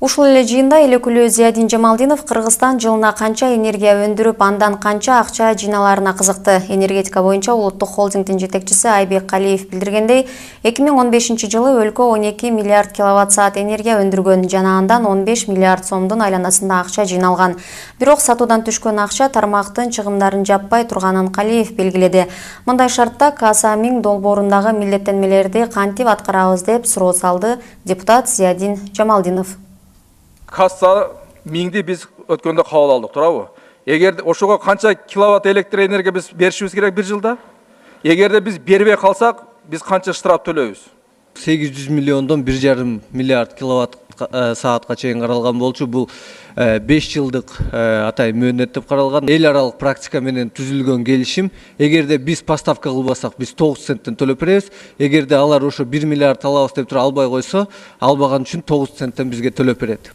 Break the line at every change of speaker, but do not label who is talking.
Ушул эле жыйында эл өкүлү Зиядин Жамалдинов Кыргызстан жылына канча энергия өндүрүп, андан канча акча жыйналарына кызыкты. Энергетика боюнча улуттук холдингдин жетекчиси Айбек Калиев билдиргендей, 2015 жылы өлкө 12 миллиард киловатт-саат энергия өндүргөн жана андан 15 миллиард сомдун айланасында акча жыйналган. Бирок сатуудан түшкөн акча тармактын чыгымдарын жаппай турганын Калиев белгиледи. Мындай шартта КСА-миң долбоорундагы милдеттенмелерди кантип аткарабыз деп суроо салды депутат Зиядин Жамалдинов.
Касса миңди биз өткөндө кабыл алдык, туурабы? Эгер ошого канча киловатт электр энергия биз беришибиз керек бир жылда? Эгерде биз бербей калсак, биз канча штраф төлөйбүз?
800 миллиондон 1,5 миллиард киловатт саатка чейин каралган болчу. Бул 5 жылдык атай мөөнөт каралган. Эл аралык практика менен түзүлгөн келишим. Эгерде биз поставка кылбасак, биз 9 центтен төлөп беребиз. Эгерде алар ошо 1 миллиард алабыз деп туруп албай койсо, албаган үчүн 9 центтен бизге төлөп берет.